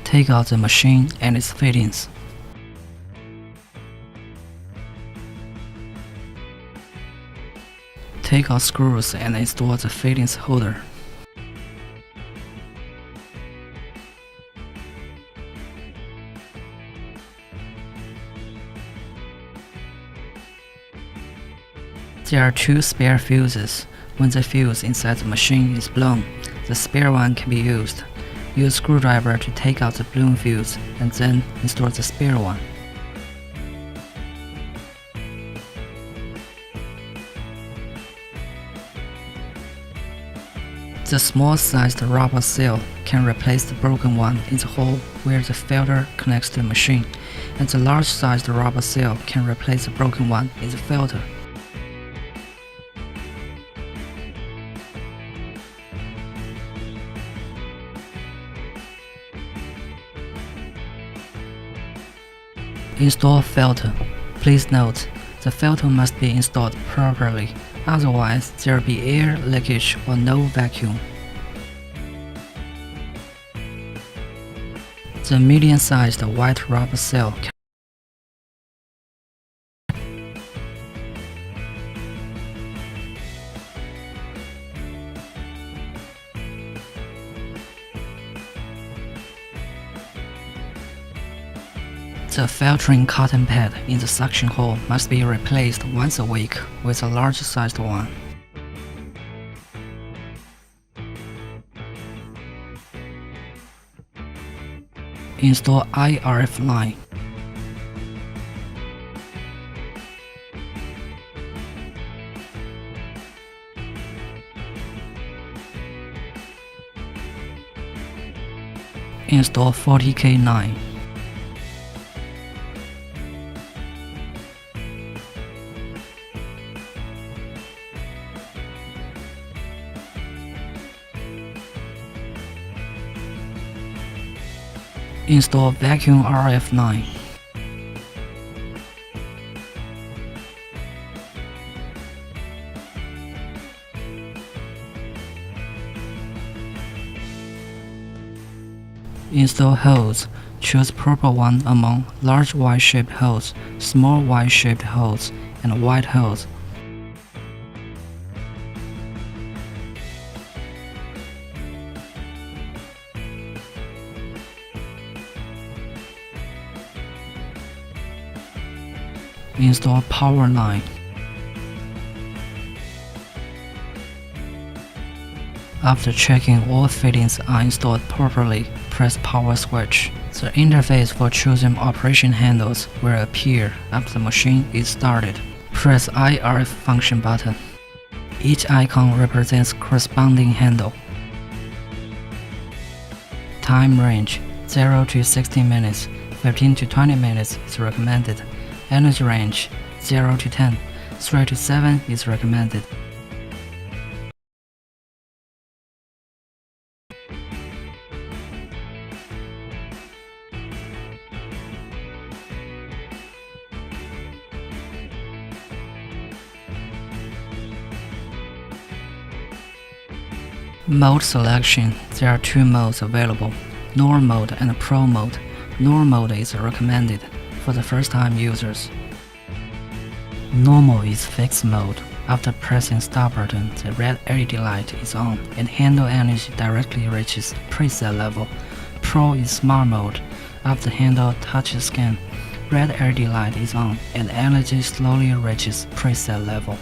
Take out the machine and its fittings. Take out screws and install the fittings holder. There are 2 spare fuses. When the fuse inside the machine is blown, the spare one can be used. Use a screwdriver to take out the blown fuse and then install the spare one. The small-sized rubber seal can replace the broken one in the hole where the filter connects to the machine, and the large-sized rubber seal can replace the broken one in the filter. Install filter. Please note, the filter must be installed properly, otherwise there will be air leakage or no vacuum. The medium-sized white rubber seal can The filtering cotton pad in the suction hole must be replaced once a week with a large-sized one. Install IRF line. Install 40K line. Install vacuum RF line. Install hose. Choose proper one among large Y-shaped holes, small Y-shaped holes, and wide holes. Install power line. After checking all fittings are installed properly, press power switch. The interface for choosing operation handles will appear after the machine is started. Press IRF function button. Each icon represents corresponding handle. Time range 0 to 60 minutes, 15 to 20 minutes is recommended. Energy range 0 to 10, 3 to 7 is recommended. Mode selection. There are 2 modes available, Normal mode and Pro mode. Normal mode is recommended for the first-time users. Normal is fixed mode. After pressing start button, the red LED light is on and handle energy directly reaches preset level. Pro is smart mode. After handle touches scan, red LED light is on and energy slowly reaches preset level.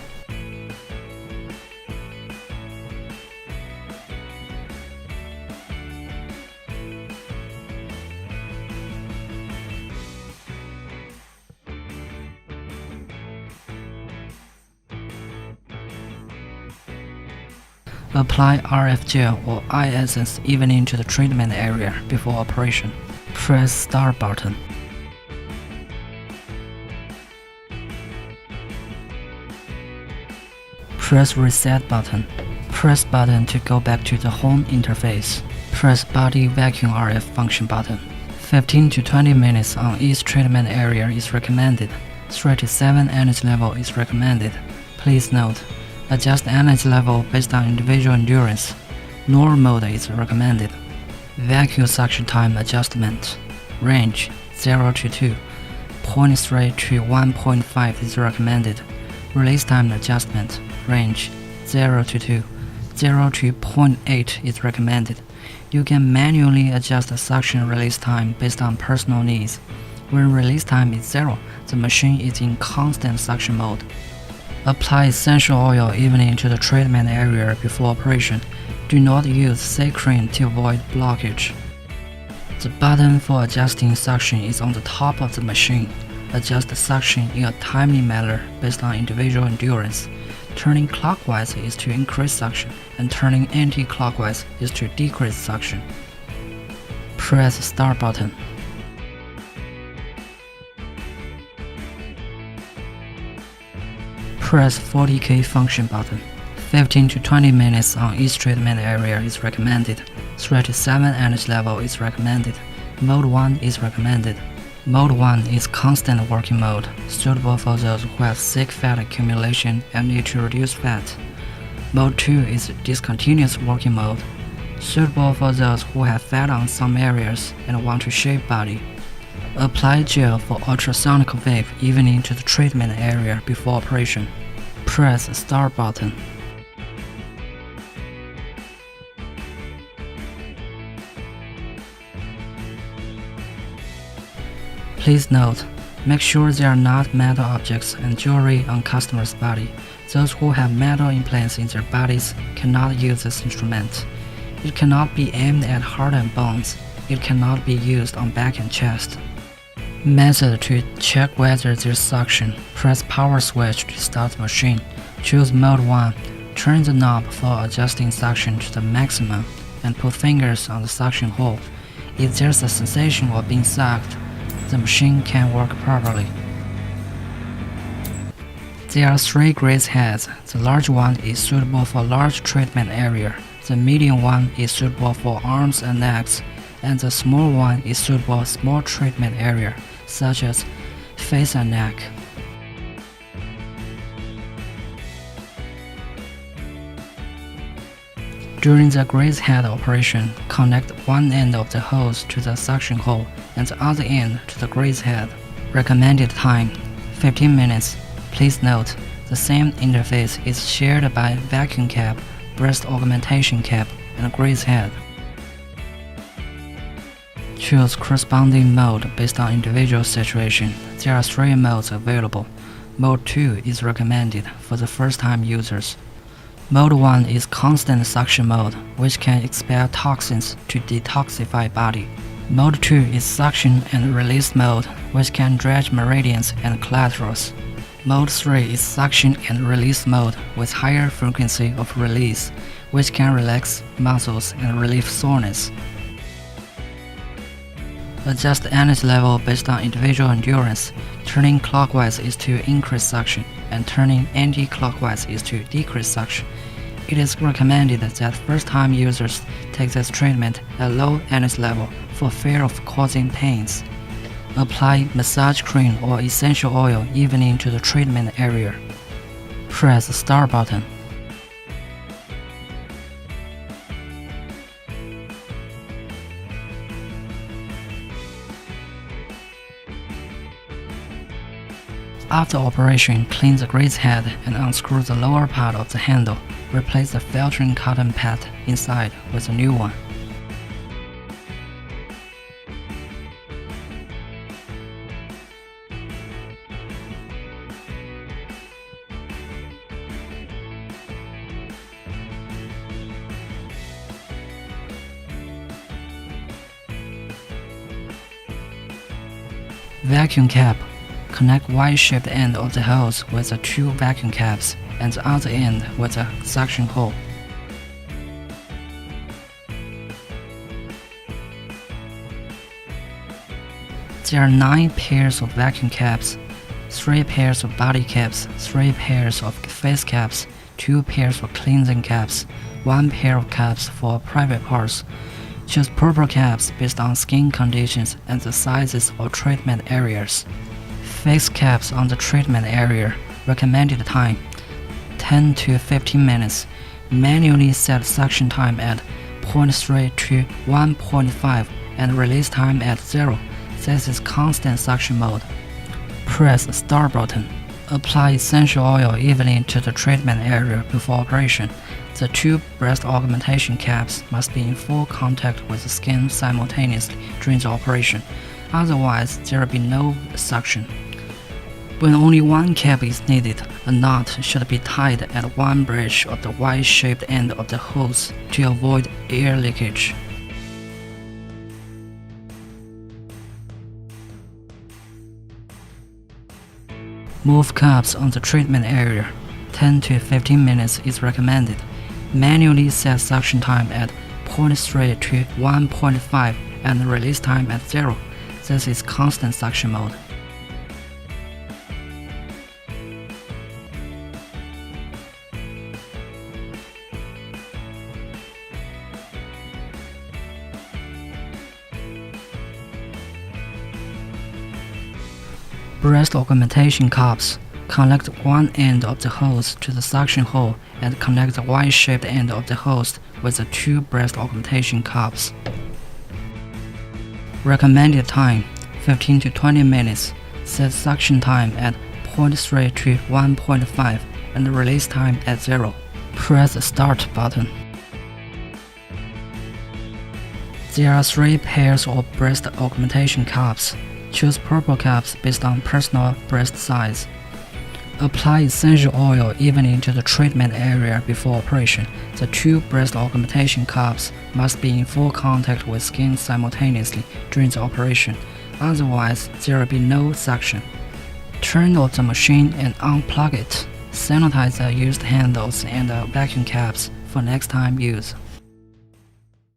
Apply RF gel or eye essence evenly to the treatment area before operation. Press start button. Press reset button. Press button to go back to the home interface. Press body vacuum RF function button. 15 to 20 minutes on each treatment area is recommended. 3 to 7 energy level is recommended. Please note, adjust energy level based on individual endurance. Normal mode is recommended. Vacuum suction time adjustment. Range 0 to 2. 0.3 to 1.5 is recommended. Release time adjustment. Range 0 to 2. 0 to 0.8 is recommended. You can manually adjust the suction release time based on personal needs. When release time is 0, the machine is in constant suction mode. Apply essential oil evenly to the treatment area before operation. Do not use saccharine to avoid blockage. The button for adjusting suction is on the top of the machine. Adjust the suction in a timely manner based on individual endurance. Turning clockwise is to increase suction, and turning anti-clockwise is to decrease suction. Press Start button. Press 40K function button. 15 to 20 minutes on each treatment area is recommended. 3 to 7 energy level is recommended. Mode 1 is recommended. Mode 1 is constant working mode, suitable for those who have sick fat accumulation and need to reduce fat. Mode 2 is discontinuous working mode, suitable for those who have fat on some areas and want to shape body. Apply gel for ultrasonic wave evenly to the treatment area before operation. Press Start button. Please note, make sure there are not metal objects and jewelry on customer's body. Those who have metal implants in their bodies cannot use this instrument. It cannot be aimed at heart and bones. It cannot be used on back and chest. Method to check whether there's suction. Press power switch to start the machine. Choose mode 1. Turn the knob for adjusting suction to the maximum and put fingers on the suction hole. If there's a sensation of being sucked, the machine can work properly. There are 3 graze heads. The large one is suitable for large treatment area. The medium one is suitable for arms and legs, and the small one is suitable for small treatment area, such as face and neck. During the graze head operation, connect one end of the hose to the suction hole and the other end to the graze head. Recommended time 15 minutes. Please note, the same interface is shared by vacuum cap, breast augmentation cap, and graze head. Choose corresponding mode based on individual situation. There are 3 modes available. Mode 2 is recommended for the first-time users. Mode 1 is constant suction mode, which can expel toxins to detoxify body. Mode 2 is suction and release mode, which can dredge meridians and collaterals. Mode 3 is suction and release mode with higher frequency of release, which can relax muscles and relieve soreness. Adjust the energy level based on individual endurance. Turning clockwise is to increase suction, and turning anti-clockwise is to decrease suction. It is recommended that first-time users take this treatment at low energy level for fear of causing pains. Apply massage cream or essential oil evenly to the treatment area. Press the Start button. After operation, clean the graze head and unscrew the lower part of the handle. Replace the filtering cotton pad inside with a new one. Vacuum cap. Connect Y-shaped end of the hose with the 2 vacuum caps and the other end with a suction hole. There are 9 pairs of vacuum caps, 3 pairs of body caps, 3 pairs of face caps, 2 pairs of cleansing caps, 1 pair of caps for private parts. Choose proper caps based on skin conditions and the sizes of treatment areas. Face caps on the treatment area. Recommended time 10 to 15 minutes. Manually set suction time at 0.3 to 1.5 and release time at 0. This is constant suction mode. Press Start button. Apply essential oil evenly to the treatment area before operation. The two breast augmentation caps must be in full contact with the skin simultaneously during the operation, otherwise there will be no suction. When only one cap is needed, a knot should be tied at one bridge of the Y-shaped end of the hose to avoid air leakage. Move cups on the treatment area. 10 to 15 minutes is recommended. Manually set suction time at 0.3 to 1.5 and release time at 0. This is constant suction mode. Breast augmentation cups. Connect one end of the hose to the suction hole and connect the Y-shaped end of the hose with the two breast augmentation cups. Recommended time 15 to 20 minutes. Set suction time at 0.3 to 1.5 and release time at 0. Press the Start button. There are 3 pairs of breast augmentation cups. Choose purple cups based on personal breast size. Apply essential oil evenly to the treatment area before operation. The two breast augmentation cups must be in full contact with skin simultaneously during the operation, otherwise there will be no suction. Turn off the machine and unplug it. Sanitize the used handles and the vacuum caps for next time use.